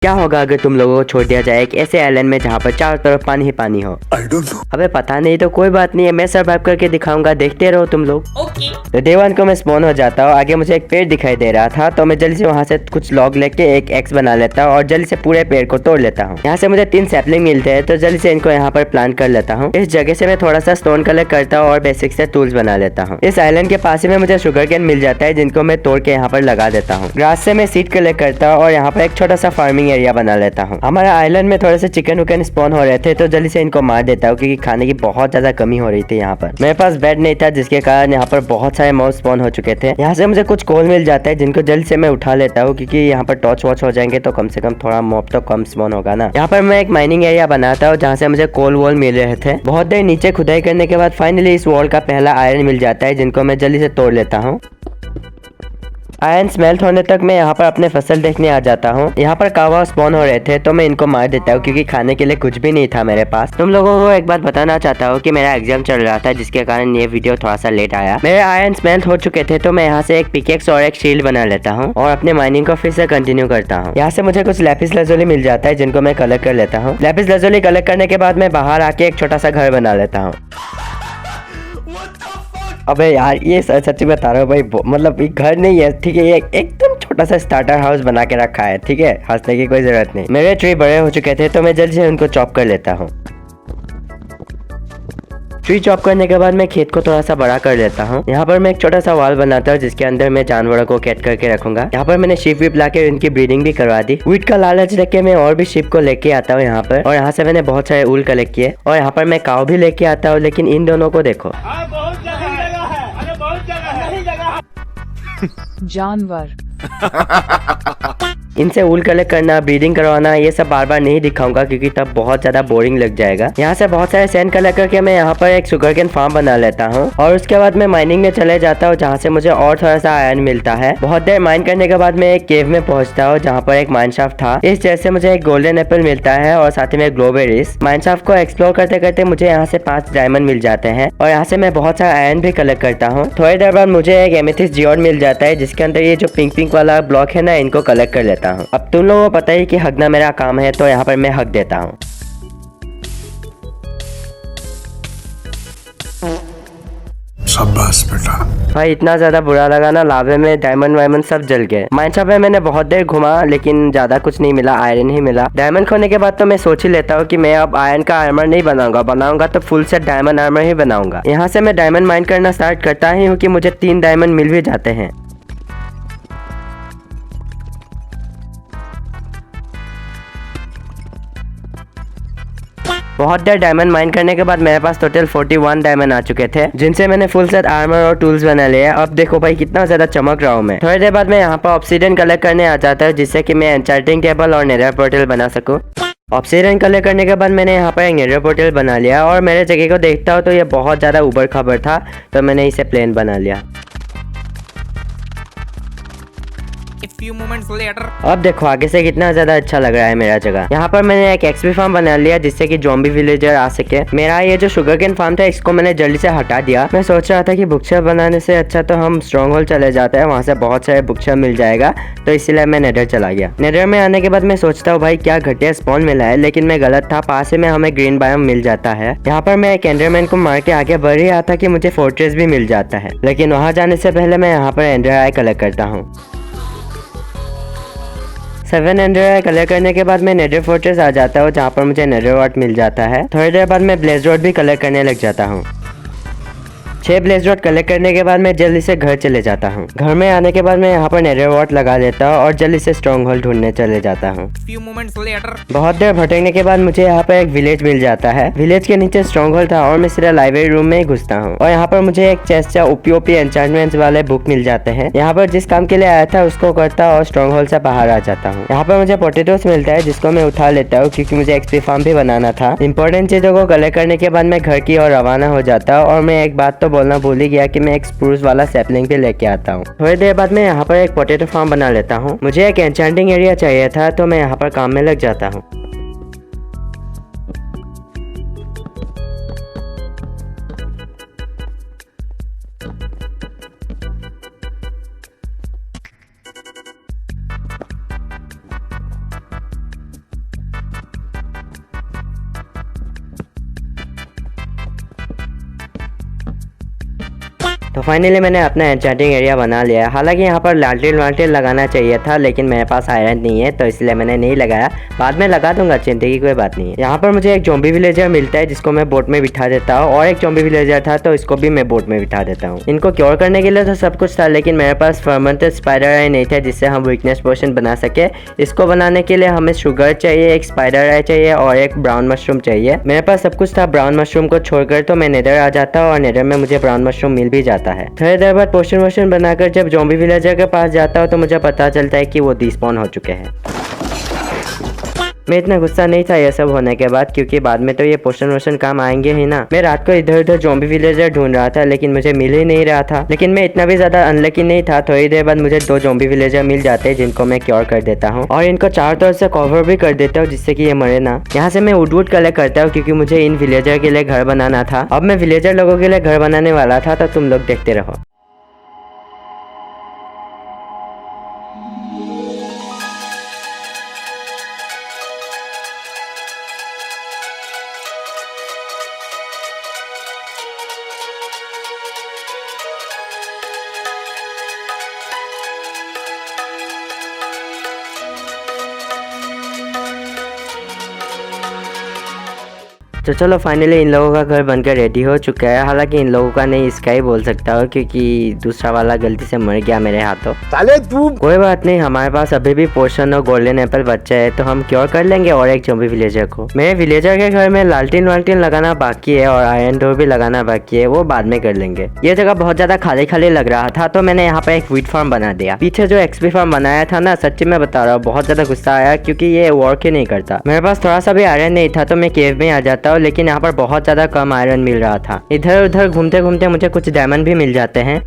क्या होगा अगर तुम लोगों को छोड़ दिया जाए एक ऐसे आइलैंड में जहाँ पर चारों तरफ पानी ही पानी हो? I don't know. अबे पता नहीं तो कोई बात नहीं है, मैं सर्वाइव करके दिखाऊंगा, देखते रहो तुम लोग। ओके। तो डे 1 को मैं स्पॉन हो जाता हूँ। आगे मुझे एक पेड़ दिखाई दे रहा था तो मैं जल्दी से वहाँ से कुछ लॉग लेके एक एक्स बना लेता हूँ और जल्दी से पूरे पेड़ को तोड़ लेता हूँ। यहाँ से मुझे 3 सैपलिंग मिलते हैं तो जल्दी से इनको यहाँ पर प्लांट कर लेता हूँ। इस जगह से मैं थोड़ा सा स्टोन कलेक्ट करता हूँ और बेसिक से टूल्स बना लेता हूँ। इस आइलैंड के पास में मुझे शुगर केन मिल जाता है जिनको मैं तोड़ के यहाँ पर लगा देता हूँ। ग्रास से मैं सीड कलेक्ट करता हूँ और यहाँ पर एक छोटा सा फार्मिंग एरिया बना लेता हूँ। हमारा आइलैंड में थोड़े से चिकन विकन स्पॉन हो रहे थे तो जल्दी से इनको मार देता हूँ क्योंकि खाने की बहुत ज्यादा कमी हो रही थी। यहाँ पर मेरे पास बेड नहीं था जिसके कारण यहाँ पर बहुत सारे मॉब स्पॉन हो चुके थे। यहाँ से मुझे कुछ कोल मिल जाता है जिनको जल्दी से मैं उठा लेता हूँ क्योंकि यहाँ पर टॉर्च वॉच हो जाएंगे तो कम से कम थोड़ा मॉब तो कम स्पॉन होगा ना। यहाँ पर मैं एक माइनिंग एरिया बनाता हूँ जहाँ से मुझे कोल वॉल मिल रहे थे। बहुत देर नीचे खुदाई करने के बाद फाइनली इस वॉल का पहला आयरन मिल जाता है जिनको मैं जल्दी से तोड़ लेता हूँ। आयरन स्मेल्ट होने तक मैं यहाँ पर अपने फसल देखने आ जाता हूँ। यहाँ पर कावा स्पॉन हो रहे थे तो मैं इनको मार देता हूँ क्योंकि खाने के लिए कुछ भी नहीं था मेरे पास। तुम लोगों को एक बात बताना चाहता हूँ कि मेरा एग्जाम चल रहा था जिसके कारण ये वीडियो थोड़ा सा लेट आया। मेरे आयरन स्मेल्ट हो चुके थे तो मैं यहाँ से एक पिकेक्स और एक शील्ड बना लेता हूँ और अपने माइनिंग को फिर से कंटिन्यू करता हूँ। यहाँ से मुझे कुछ लैपिस लाजुली मिल जाता है जिनको मैं कलेक्ट कर लेता हूँ। लैपिस लाजुली कलेक्ट करने के बाद मैं बाहर आके एक छोटा सा घर बना लेता हूँ। अबे यार ये सच्ची बता रहा हूँ भाई, मतलब एक घर नहीं है, ठीक है, ये एकदम छोटा सा स्टार्टर हाउस बना के रखा है, ठीक है, हंसने की कोई जरूरत नहीं। मेरे ट्री बड़े हो चुके थे तो मैं जल्दी से उनको चॉप कर लेता हूँ। ट्री चॉप करने के बाद मैं खेत को थोड़ा सा बड़ा कर लेता हूँ। यहाँ पर मैं एक छोटा सा वॉल बनाता हूँ जिसके अंदर मैं जानवरों को कैद करके रखूंगा। यहाँ पर मैंने शिप विप लाके इनकी ब्रीडिंग भी करवा दी। वीट का लालच लेके मैं और भी शिप को लेके आता हूँ यहाँ पर, और यहाँ से मैंने बहुत सारे ऊल कलेक्ट किए और यहाँ पर मैं काऊ भी लेके आता हूँ। लेकिन इन दोनों को देखो, जानवर इनसे ऊल कलेक्ट करना, ब्रीडिंग करवाना, ये सब बार बार नहीं दिखाऊंगा क्योंकि तब बहुत ज्यादा बोरिंग लग जाएगा। यहाँ से बहुत सारे सैंड कलेक्ट करके मैं यहाँ पर एक शुगर केन फार्म बना लेता हूँ और उसके बाद मैं माइनिंग में चले जाता हूँ जहाँ से मुझे और थोड़ा सा आयरन मिलता है। बहुत देर माइन करने के बाद मैं एक केव में पहुंचता हूँ जहाँ पर एक माइनशाफ्ट था। इस जैसे मुझे एक गोल्डन एप्पल मिलता है और साथ ही में ग्लोबेरीज। माइनशाफ्ट को एक्सप्लोर करते करते मुझे यहाँ से 5 डायमंड मिल जाते हैं और यहाँ से मैं बहुत सारा आयरन भी कलेक्ट करता हूँ। थोड़ी देर बाद मुझे एक एमेथिस्ट जियोड मिल जाता है जिसके अंदर ये जो पिंक पिंक वाला ब्लॉक है ना, इनको कलेक्ट कर लेता हूँ। अब तुम लोगों को पता है कि हगना मेरा काम है तो यहाँ पर मैं हक देता हूँ। शाबाश बेटा। भाई इतना ज्यादा बुरा लगा ना, लावे में डायमंड वायमंड सब जल गए। माइनशॉप में मैंने बहुत देर घुमा लेकिन ज्यादा कुछ नहीं मिला, आयरन ही मिला। डायमंड खोने के बाद तो मैं सोच ही लेता हूँ कि मैं अब आयरन का आर्मर नहीं बनाऊंगा तो फुल सेट डायमंड आर्मर ही बनाऊंगा। यहाँ से मैं डायमंड माइन करना स्टार्ट करता ही हूँ कि मुझे 3 डायमंड मिल भी जाते हैं। बहुत देर डायमंड माइन करने के बाद मेरे पास टोटल 41 डायमंड आ चुके थे जिनसे मैंने फुल सेट आर्मर और टूल्स बना लिया। अब देखो भाई कितना ज्यादा चमक रहा हूँ मैं। थोड़ी देर बाद मैं यहाँ पर ऑब्सीडियन कलेक्ट करने आ जाता है जिससे कि मैं एन्चांटिंग टेबल और नेदर पोर्टल बना सकूँ। ऑब्सीडियन कलेक्ट करने के बाद मैंने यहाँ पर एक नेदर पोर्टल बना लिया और मेरे जगह को देखता हूँ तो ये बहुत ज्यादा उबड़ खाबड़ था तो मैंने इसे प्लेन बना लिया। few moments later. अब देखो आगे से कितना ज्यादा अच्छा लग रहा है मेरा जगह। यहाँ पर मैंने एक एक्सपी फार्म बना लिया जिससे कि ज़ॉम्बी विलेजर आ सके। मेरा ये जो शुगर केन फार्म था इसको मैंने जल्दी से हटा दिया। मैं सोच रहा था कि बुकशेल्फ बनाने से अच्छा तो हम स्ट्रॉन्ग होल चले जाते हैं, वहाँ से बहुत सारे बुकशेल्फ मिल जाएगा, तो इसीलिए मैं नेदर चला गया। नेदर में आने के बाद मैं सोचता हूँ भाई क्या घटिया स्पॉन मिला है, लेकिन मैं गलत था। पास में हमें ग्रीन बायोम मिल जाता है। यहाँ पर मैं एक एंडरमैन को मार के आगे बढ़ रहा था कि मुझे फोर्ट्रेस भी मिल जाता है, लेकिन वहाँ जाने से पहले मैं यहाँ पर एंडर आई कलेक्ट करता हूँ। 7 एंडर आई कलेक्ट करने के बाद मैं नेदर फोर्ट्रेस आ जाता हूँ जहाँ पर मुझे नेदर वाट मिल जाता है। थोड़ी देर बाद मैं ब्लेज रोड भी कलेक्ट करने लग जाता हूँ। 6 ब्लेज रोड कलेक्ट करने के बाद मैं जल्दी से घर चले जाता हूँ। घर में आने के बाद मैं यहाँ पर नेदर वाट लगा देता हूँ और जल्दी से स्ट्रॉन्ग होल्ड ढूंढने चले जाता हूँ। Few moments later. बहुत देर भटकने के बाद मुझे यहाँ पर एक विलेज मिल जाता है। विलेज के नीचे स्ट्रॉन्ग होल्ड था और मैं सीधा लाइब्रेरी रूम में ही घुसता हूँ और यहाँ पर मुझे एक चेस्ट या ओपी एन्चांटमेंट्स वाले बुक मिल जाते हैं। यहाँ पर जिस काम के लिए आया था उसको करता और स्ट्रॉन्ग होल्ड से बाहर आ जाता हूँ। यहाँ पर मुझे पोटेटोस मिलता है जिसको मैं उठा लेता हूँ क्योंकि मुझे एक्सपी फार्म भी बनाना था। इंपॉर्टेंट चीजों को कलेक्ट करने के बाद मैं घर की ओर रवाना हो जाता हूँ और मैं एक बात तो बोलना भूल ही गया कि मैं एक स्प्रूस वाला सैपलिंग भी लेके आता हूँ। थोड़ी देर बाद मैं यहाँ पर एक पोटैटो फार्म बना लेता हूँ। मुझे एक एन्चांटिंग एरिया चाहिए था तो मैं यहाँ पर काम में लग जाता हूँ। तो फाइनली मैंने अपना एन्चेंटिंग एरिया बना लिया है। हालांकि यहाँ पर लालटेन वालटेन लगाना चाहिए था, लेकिन मेरे पास आयरन नहीं है तो इसलिए मैंने नहीं लगाया। बाद में लगा दूंगा, चिंता की कोई बात नहीं है। यहाँ पर मुझे एक ज़ॉम्बी विलेजर मिलता है जिसको मैं बोट में बिठा देता हूँ, और एक ज़ॉम्बी विलेजर था तो इसको भी मैं बोट में बिठा देता हूँ। इनको क्योर करने के लिए तो सब कुछ था, लेकिन मेरे पास फर्मेंटेड स्पाइडर आई नहीं था जिससे हम वीकनेस पोशन बना सके। इसको बनाने के लिए हमें शुगर चाहिए, एक स्पाइडर आई चाहिए और एक ब्राउन मशरूम चाहिए। मेरे पास सब कुछ था। ब्राउन मशरूम को छोड़कर तो मैं नेदर आ जाता हूँ और नेदर में मुझे ब्राउन मशरूम मिल भी जाता है। थोड़ी देर बाद पोशन वोशन बनाकर जब ज़ॉम्बी विलेजर के पास जाता हूँ तो मुझे पता चलता है कि वो डिस्पॉन हो चुके हैं। मैं इतना गुस्सा नहीं था ये सब होने के बाद, क्योंकि बाद में तो ये पोशन वोशन काम आएंगे ही ना। मैं रात को इधर उधर ज़ॉम्बी विलेजर ढूंढ रहा था लेकिन मुझे मिल ही नहीं रहा था। लेकिन मैं इतना भी ज्यादा अनलकी नहीं था। थोड़ी देर बाद मुझे 2 ज़ॉम्बी विलेजर मिल जाते हैं जिनको मैं क्योर कर देता हूँ और इनको चारों तरफ से कवर भी कर देता हूँ जिससे कि ये मरे ना। यहाँ से मैं वुड कलेक्ट करता हूँ क्योंकि मुझे इन विलेजर के लिए घर बनाना था। अब मैं विलेजर लोगों के लिए घर बनाने वाला था, तो तुम लोग देखते रहो। तो चलो फाइनली इन लोगों का घर बनकर रेडी हो चुका है। हालांकि इन लोगों का नहीं, इसका ही बोल सकता हूँ क्योंकि दूसरा वाला गलती से मर गया मेरे हाथों। साले तू कोई बात नहीं, हमारे पास अभी भी पोर्शन और गोल्डन एप्पल बच्चा है तो हम क्योर कर लेंगे और एक ज़ॉम्बी विलेजर को। मेरे विलेजर के घर में लालटेन वालटेन लगाना बाकी है और आयरन डोर भी लगाना बाकी है, वो बाद में कर लेंगे। ये जगह बहुत ज्यादा खाली खाली लग रहा था तो मैंने यहाँ पर एक व्हीट फार्म बना दिया। पीछे जो एक्सपी फार्म बनाया था ना, सच्ची में बता रहा हूँ बहुत ज्यादा गुस्सा आया क्योंकि ये वर्क ही नहीं करता। मेरे पास थोड़ा सा भी आयरन नहीं था तो मैं केव में आ जाता हूँ, लेकिन यहाँ पर बहुत ज्यादा कम आयरन मिल रहा था। इधर उधर घूमते घूमते मुझे कुछ डायमंड भी मिल जाते हैं।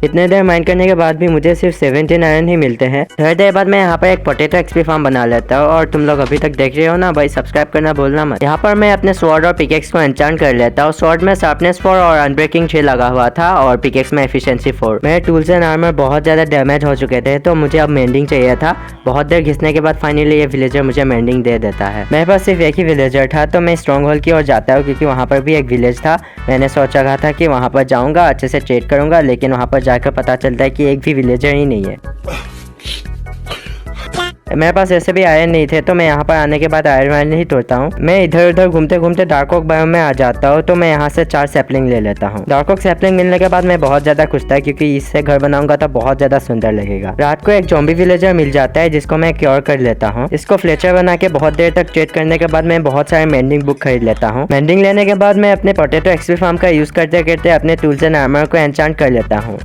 इतने देर माइंड करने के बाद भी मुझे सिर्फ 17 आयरन ही मिलते हैं। थोड़ी देर बाद मैं यहाँ पर एक पोटैटो एक्सपी फार्म बना लेता हूँ और तुम लोग अभी तक देख रहे हो ना भाई, सब्सक्राइब करना भूलना मत। यहाँ पर मैं अपने स्वॉर्ड और पिकेक्स को एन्चांट कर लेता हूँ। स्वॉर्ड में शार्पनेस 4 और अनब्रेकिंग 6 लगा हुआ था और पिकेक्स में एफिशिएंसी 4। मेरे टूल्स एंड आर्मर बहुत ज्यादा डैमेज हो चुके थे तो मुझे अब मेंडिंग चाहिए था। बहुत देर घिसने के बाद फाइनली ये विलेजर मुझे मेंडिंग दे देता है। मेरे पास सिर्फ एक ही विलेजर था तो मैं स्ट्रॉन्ग होल्ड की ओर जाता हूँ क्योंकि वहाँ पर भी एक विलेज था। मैंने सोचा रहा था कि वहाँ पर जाऊँगा, अच्छे से ट्रेड करूँगा, लेकिन वहाँ पर जाकर पता चलता है कि एक भी विलेजर ही नहीं है। मेरे पास ऐसे भी आयरन नहीं थे तो मैं यहाँ पर आने के बाद आयरन ही तोड़ता हूँ। मैं इधर उधर घूमते घूमते डार्क ओक बायोम में आ जाता हूँ तो मैं यहाँ से 4 सैपलिंग ले लेता हूँ। डार्क ओक सैपलिंग मिलने के बाद मैं बहुत ज्यादा खुश था क्योंकि इससे घर बनाऊंगा तो बहुत ज्यादा सुंदर लगेगा। रात को एक ज़ॉम्बी विलेजर मिल जाता है जिसको मैं क्योर कर लेता हूँ। इसको फ्लेचर बना के बहुत देर तक ट्रेड करने के बाद मैं बहुत सारे मेंडिंग बुक खरीद लेता हूँ। मेंडिंग लेने के बाद मैं अपने पोटैटो एक्सपी फार्म का यूज करते करते अपने टूल्स एंड आर्मर को एन्चांट कर लेता हूँ।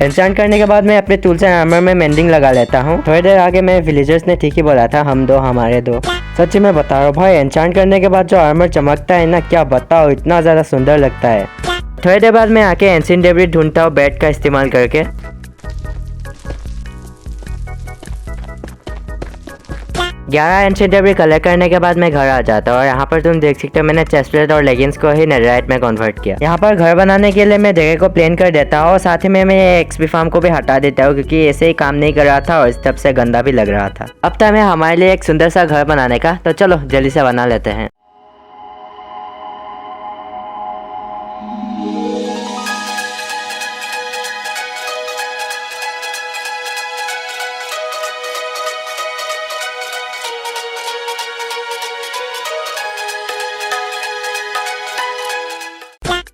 एन्चांट करने के बाद मैं अपने टूल्स एंड आर्मर में मेंडिंग लगा लेता हूँ। थोड़ी देर आगे मैं विलेजर्स ने ठीक ही बोला था, हम दो हमारे दो। सच्ची में बता रहा हूँ भाई, एन्चांट करने के बाद जो आर्मर चमकता है ना, क्या बताओ, इतना ज्यादा सुंदर लगता है। थोड़ी देर बाद मैं आके एंशिएंट डेब्रिस ढूंढता हूँ बेड का इस्तेमाल करके। 11 एंशिएंट डेब्रिस कलेक्ट करने के बाद मैं घर आ जाता हूँ और यहाँ पर तुम देख सकते हो मैंने चेस्टप्लेट और लेगिंग्स को ही नेटराइट में कन्वर्ट किया। यहाँ पर घर बनाने के लिए मैं जगह को प्लेन कर देता हूँ और साथ ही में मैं एक्सपी फार्म को भी हटा देता हूँ क्योंकि ऐसे ही काम नहीं कर रहा था और इस तरफ से गंदा भी लग रहा था। अब टाइम है हमारे लिए एक सुंदर सा घर बनाने का, तो चलो जल्दी से बना लेते हैं।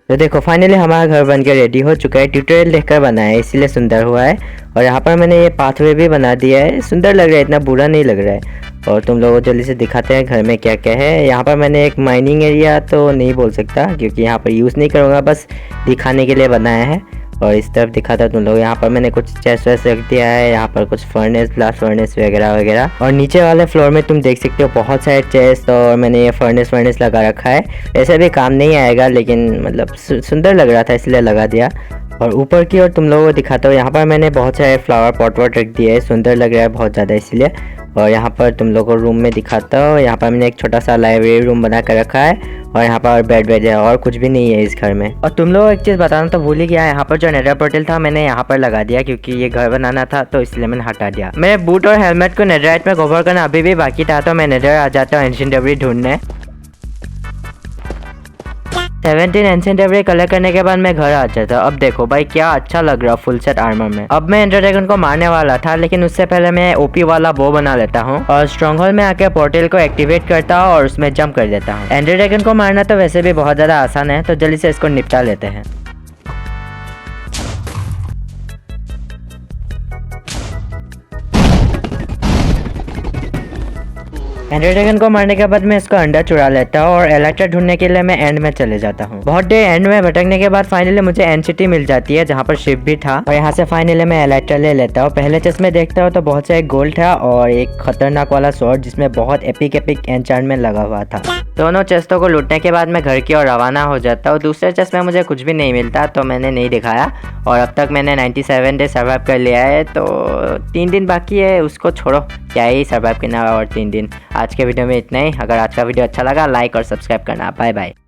तो देखो फाइनली हमारा घर बन के रेडी हो चुका है। ट्यूटोरियल देखकर बना है इसीलिए सुंदर हुआ है। और यहाँ पर मैंने ये पाथवे भी बना दिया है, सुंदर लग रहा है, इतना बुरा नहीं लग रहा है। और तुम लोगों को जल्दी से दिखाते हैं घर में क्या क्या है। यहाँ पर मैंने एक माइनिंग एरिया तो नहीं बोल सकता क्योंकि यहाँ पर यूज़ नहीं करूँगा, बस दिखाने के लिए बनाया है। और इस तरफ दिखाता हूँ तुम लोग, यहाँ पर मैंने कुछ चेस्ट वेस्ट रख दिया है, यहाँ पर कुछ फर्नेस, ब्लास्ट फर्नेस वगैरह वगैरह। और नीचे वाले फ्लोर में तुम देख सकते हो बहुत सारे चेस्ट और मैंने ये फर्नेस लगा रखा है। ऐसे भी काम नहीं आएगा लेकिन मतलब सुंदर लग रहा था इसलिए लगा दिया। और ऊपर की ओर तुम लोगों को दिखाता हूँ, यहाँ पर मैंने बहुत सारे फ्लावर पॉट वॉट रख दिए है, सुंदर लग रहा है बहुत ज़्यादा इसलिए। और यहाँ पर तुम लोगों को रूम में दिखाता हूँ। यहाँ पर मैंने एक छोटा सा लाइब्रेरी रूम बना कर रखा है और यहाँ पर बेड वेड है और कुछ भी नहीं है इस घर में। और तुम लोग एक चीज़ बताना तो भूल ही गया, यहाँ पर जो नेदर पोर्टल था मैंने यहाँ पर लगा दिया क्योंकि ये घर बनाना था तो इसलिए मैंने हटा दिया। मेरे बूट और हेलमेट को नेदराइट में कवर करना अभी भी बाकी था तो मैं नेदर आ जाता हूँ एंशिएंट डेब्रिस ढूंढने। 17 एंशिएंट डेब्रिस कलेक्ट करने के बाद मैं घर आ जाता। अब देखो भाई क्या अच्छा लग रहा फुल सेट आर्मर में। अब मैं एंडर ड्रैगन को मारने वाला था लेकिन उससे पहले मैं ओपी वाला बो बना लेता हूँ और स्ट्रॉन्गहोल्ड में आके पोर्टल को एक्टिवेट करता हूँ और उसमें जंप कर देता हूँ। एंडर ड्रैगन को मारना तो वैसे भी बहुत ज्यादा आसान है तो जल्दी से इसको निपटा लेते हैं। एंडर ड्रैगन को मारने के बाद मैं इसको अंडा चुरा लेता हूँ और एलेक्ट्रा ढूंढने के लिए मैं एंड में चले जाता हूँ। बहुत देर एंड में भटकने के बाद फाइनली मुझे एंड सिटी मिल जाती है जहाँ पर शिप भी था और यहाँ से फाइनली मैं एलेक्ट्रा ले लेता हूँ। पहले चेस्ट में देखता हूँ तो बहुत सारे गोल्ड था और एक खतरनाक वाला स्वॉर्ड जिसमें बहुत एपिक एन्चांटमेंट लगा हुआ था। दोनों चेस्टों को लूटने के बाद मैं घर की ओर रवाना हो जाता हूँ। दूसरे चेस्ट में मुझे कुछ भी नहीं मिलता तो मैंने नहीं दिखाया और अब तक मैंने 97 डे सर्वाइव कर लिया है तो 3 दिन बाकी है, उसको छोड़ो क्या ही सर्वाइव करना और 3 दिन। आज के वीडियो में इतना ही। अगर आज का वीडियो अच्छा लगा लाइक और सब्सक्राइब करना। Bye bye.